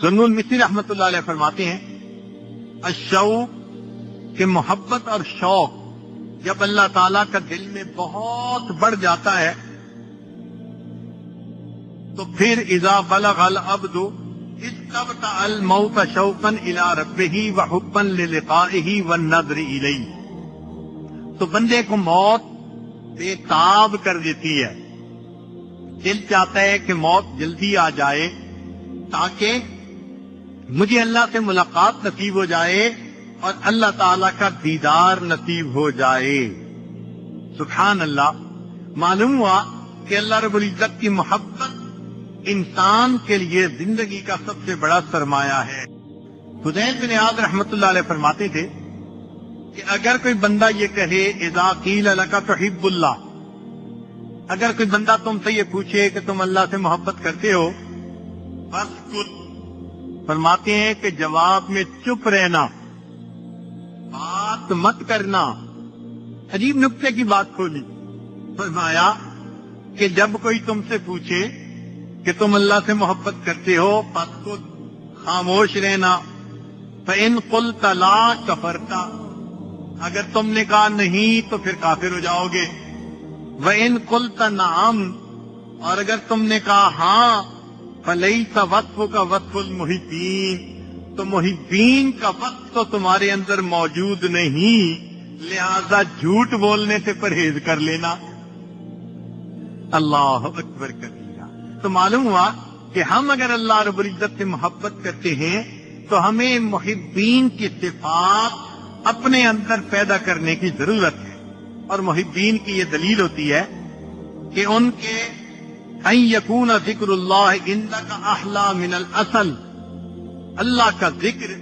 ذنون مصری رحمۃ اللہ علیہ فرماتے ہیں الشوق کہ محبت اور شوق جب اللہ تعالیٰ کا دل میں بہت بڑھ جاتا ہے تو پھر اذا بلغ العبد استبطأ الموت شوقا الى ربه وحبا للقائه والنظر الیہ، تو بندے کو موت بے تاب کر دیتی ہے، دل چاہتا ہے کہ موت جلدی آ جائے تاکہ مجھے اللہ سے ملاقات نصیب ہو جائے اور اللہ تعالیٰ کا دیدار نصیب ہو جائے۔ سبحان اللہ، معلوم ہوا کہ اللہ رب العزت کی محبت انسان کے لیے زندگی کا سب سے بڑا سرمایہ ہے۔ حذیفہ بن عیاض رحمۃ اللہ علیہ فرماتے تھے کہ اگر کوئی بندہ یہ کہے اذا قیل لک تحب اللہ، اگر کوئی بندہ تم سے یہ پوچھے کہ تم اللہ سے محبت کرتے ہو، فاسکت، فرماتے ہیں کہ جواب میں چپ رہنا، بات مت کرنا۔ عجیب نکتے کی بات کھولی، فرمایا کہ جب کوئی تم سے پوچھے کہ تم اللہ سے محبت کرتے ہو، فاسکت، خاموش رہنا، فإن قلت لا کفرت، اگر تم نے کہا نہیں تو پھر کافر ہو جاؤ گے، وإن قلت نعم، اور اگر تم نے کہا ہاں، فلیس وصفک وصف المحبین، تو محبین کا وصف تو تمہارے اندر موجود نہیں، لہذا جھوٹ بولنے سے پرہیز کر لینا۔ اللہ اکبر کبیرہ۔ تو معلوم ہوا کہ ہم اگر اللہ رب العزت سے محبت کرتے ہیں تو ہمیں محبین کی صفات اپنے اندر پیدا کرنے کی ضرورت ہے، اور محبین کی یہ دلیل ہوتی ہے کہ ان کے ان یکون ذکر اللہ عندک احلی من العسل، اللہ کا ذکر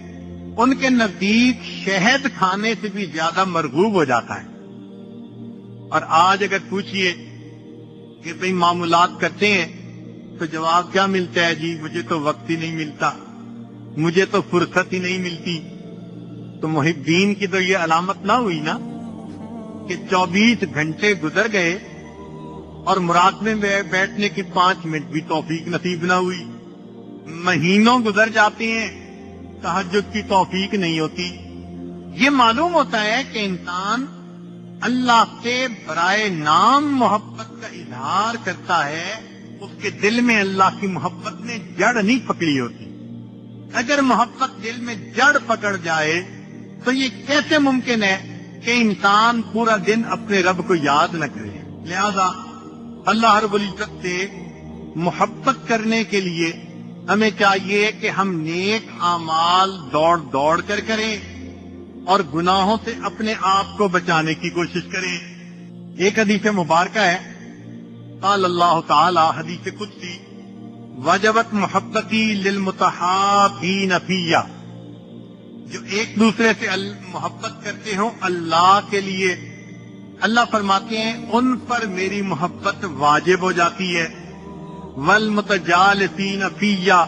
ان کے نزدیک شہد کھانے سے بھی زیادہ مرغوب ہو جاتا ہے۔ اور آج اگر پوچھئے کہ بھئی معمولات کرتے ہیں تو جواب کیا ملتا ہے؟ جی مجھے تو وقت ہی نہیں ملتا، مجھے تو فرصت ہی نہیں ملتی۔ تو محبین کی تو یہ علامت نہ ہوئی نا کہ 24 گھنٹے گزر گئے اور مراقبے میں بیٹھنے کی 5 منٹ بھی توفیق نصیب نہ ہوئی، مہینوں گزر جاتے ہیں تہجد کی توفیق نہیں ہوتی۔ یہ معلوم ہوتا ہے کہ انسان اللہ سے برائے نام محبت کا اظہار کرتا ہے، اس کے دل میں اللہ کی محبت نے جڑ نہیں پکڑی ہوتی۔ اگر محبت دل میں جڑ پکڑ جائے تو یہ کیسے ممکن ہے کہ انسان پورا دن اپنے رب کو یاد نہ کرے؟ لہذا اللہ رب العزت سے محبت کرنے کے لیے ہمیں چاہیے کہ ہم نیک اعمال دوڑ دوڑ کر کریں اور گناہوں سے اپنے آپ کو بچانے کی کوشش کریں۔ ایک حدیث مبارکہ ہے، قال اللہ تعالی، حدیث قدسی، وجبت محبتی للمتحابین فیہ، جو ایک دوسرے سے محبت کرتے ہوں اللہ کے لیے، اللہ فرماتے ہیں ان پر میری محبت واجب ہو جاتی ہے۔ والمتجالسین فیہ،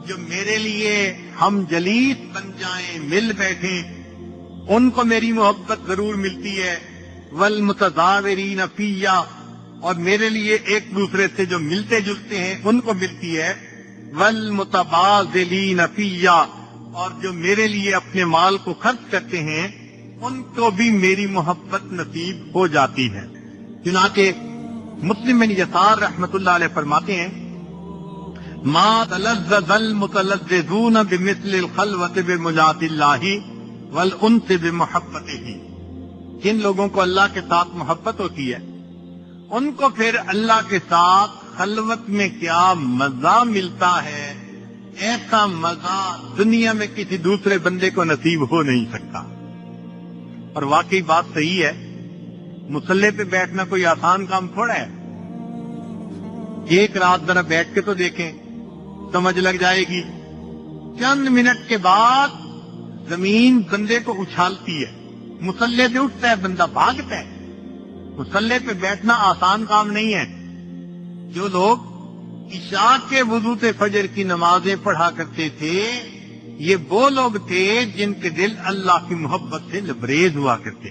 جو میرے لیے ہم جلیس بن جائیں، مل بیٹھیں، ان کو میری محبت ضرور ملتی ہے۔ والمتزاورین فیہ، اور میرے لیے ایک دوسرے سے جو ملتے جلتے ہیں ان کو ملتی ہے۔ والمتبادلین فیہ، اور جو میرے لیے اپنے مال کو خرچ کرتے ہیں ان کو بھی میری محبت نصیب ہو جاتی ہے۔ چنانچہ مسلم بن یسار رحمۃ اللہ علیہ فرماتے ہیں، ما تلذذ المتلذذون بمثل الخلوۃ بمجاۃ اللہ والانس بمحبتہ، جن لوگوں کو اللہ کے ساتھ محبت ہوتی ہے ان کو پھر اللہ کے ساتھ خلوت میں کیا مزہ ملتا ہے، ایسا مزہ دنیا میں کسی دوسرے بندے کو نصیب ہو نہیں سکتا۔ اور واقعی بات صحیح ہے، مصلی پہ بیٹھنا کوئی آسان کام تھوڑا ہے۔ ایک رات ذرا بیٹھ کے تو دیکھیں، سمجھ لگ جائے گی۔ چند منٹ کے بعد زمین بندے کو اچھالتی ہے، مصلی سے اٹھتا ہے بندہ، بھاگتا ہے۔ مصلی پہ بیٹھنا آسان کام نہیں ہے۔ جو لوگ عشاء کے وضو سے فجر کی نمازیں پڑھا کرتے تھے، یہ وہ لوگ تھے جن کے دل اللہ کی محبت سے لبریز ہوا کرتے۔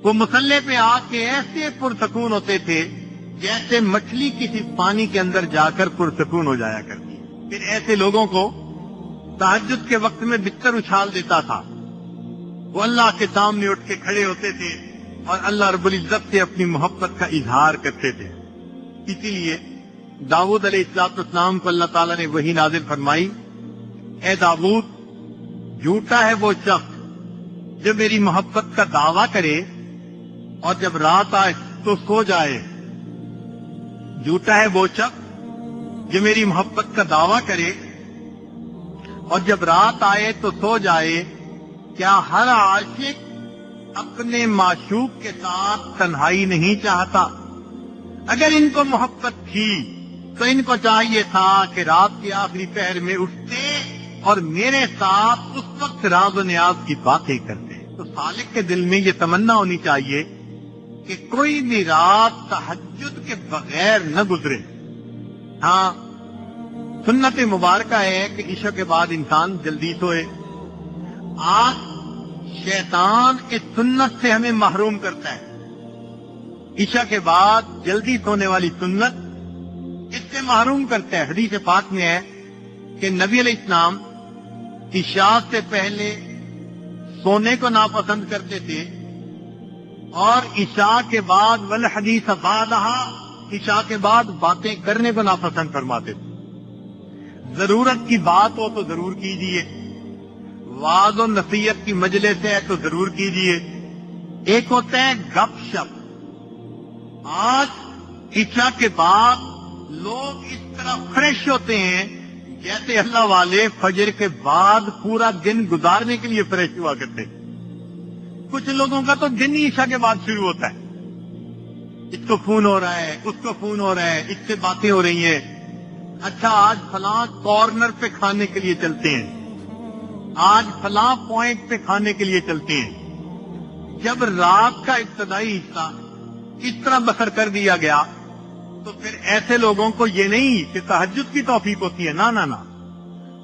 وہ مصلی پہ آ کے ایسے پرسکون ہوتے تھے جیسے مچھلی کسی پانی کے اندر جا کر پرسکون ہو جایا کرتی۔ پھر ایسے لوگوں کو تہجد کے وقت میں بستر اچھال دیتا تھا. وہ اللہ کے سامنے اٹھ کے کھڑے ہوتے تھے اور اللہ رب العزت سے اپنی محبت کا اظہار کرتے تھے. اسی لیے داؤد علیہ السلام کو اللہ تعالیٰ نے وحی نازل فرمائی, اے داؤد, جھوٹا ہے وہ شخص جو میری محبت کا دعویٰ کرے اور جب رات آئے تو سو جائے. جھوٹا ہے وہ شخص جو میری محبت کا دعویٰ کرے اور جب رات آئے تو سو جائے. کیا ہر عاشق اپنے معشوق کے ساتھ تنہائی نہیں چاہتا؟ اگر ان کو محبت تھی تو ان کو چاہیے تھا کہ رات کے آخری پہر میں اٹھتے اور میرے ساتھ اس وقت راز و نیاز کی باتیں کرتے. تو سالک کے دل میں یہ تمنا ہونی چاہیے کہ کوئی بھی رات تہجد کے بغیر نہ گزرے. ہاں, سنت مبارکہ ہے کہ عشاء کے بعد انسان جلدی سوئے. آج شیطان اس سنت سے ہمیں محروم کرتا ہے. عشاء کے بعد جلدی سونے والی سنت اس سے محروم کرتا ہے. حدیث پاک میں ہے کہ نبی علیہ السلام عشاء سے پہلے سونے کو ناپسند کرتے تھے اور عشاء کے بعد والحدیث بعدہا, عشاء کے بعد باتیں کرنے کو ناپسند فرماتے تھے. ضرورت کی بات ہو تو ضرور کیجیے, وعظ و نصیحت کی مجلس ہے تو ضرور کیجیے. ایک ہوتا ہے گپ شپ. آج عشاء کے بعد لوگ اس طرح فریش ہوتے ہیں جیسے اللہ والے فجر کے بعد پورا دن گزارنے کے لیے فریش ہوا کرتے. کچھ لوگوں کا تو دن ہی عشاء کے بعد شروع ہوتا ہے. اس کو فون ہو رہا ہے, اس کو فون ہو رہا ہے, اس سے باتیں ہو رہی ہیں. اچھا, آج فلاں کارنر پہ کھانے کے لیے چلتے ہیں, آج فلاں پوائنٹ پہ کھانے کے لیے چلتے ہیں. جب رات کا ابتدائی حصہ اس طرح بسر کر دیا گیا تو پھر ایسے لوگوں کو یہ نہیں کہ تہجد کی توفیق ہوتی ہے. نہ,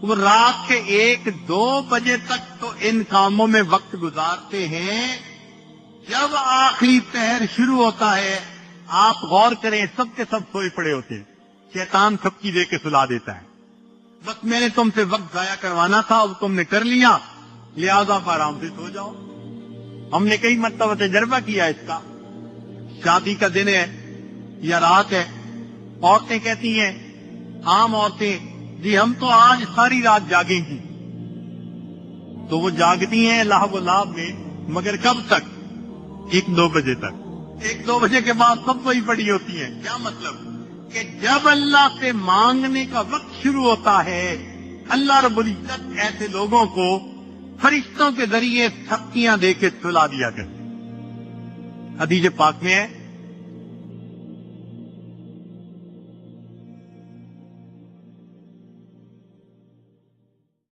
وہ رات کے 1-2 بجے تک تو ان کاموں میں وقت گزارتے ہیں. جب آخری پہر شروع ہوتا ہے آپ غور کریں, سب کے سب سوئے پڑے ہوتے ہیں. شیطان سب کی دے کے سلا دیتا ہے. بس میں نے تم سے وقت ضائع کروانا تھا, اب تم نے کر لیا, لہذا آرام سے سو جاؤ. ہم نے کئی مرتبہ تجربہ کیا اس کا. شادی کا دن ہے یا رات ہے, عورتیں کہتی ہیں, عام عورتیں, جی ہم تو آج ساری رات جاگیں گی. تو وہ جاگتی ہیں لہو و لعب میں, مگر کب تک؟ 1-2 بجے تک. 1-2 بجے کے بعد سب وہی پڑی ہوتی ہیں. کیا مطلب؟ کہ جب اللہ سے مانگنے کا وقت شروع ہوتا ہے اللہ رب العزت ایسے لوگوں کو فرشتوں کے ذریعے تھپکیاں دے کے سلا دیا کرتے. حدیث پاک میں ہے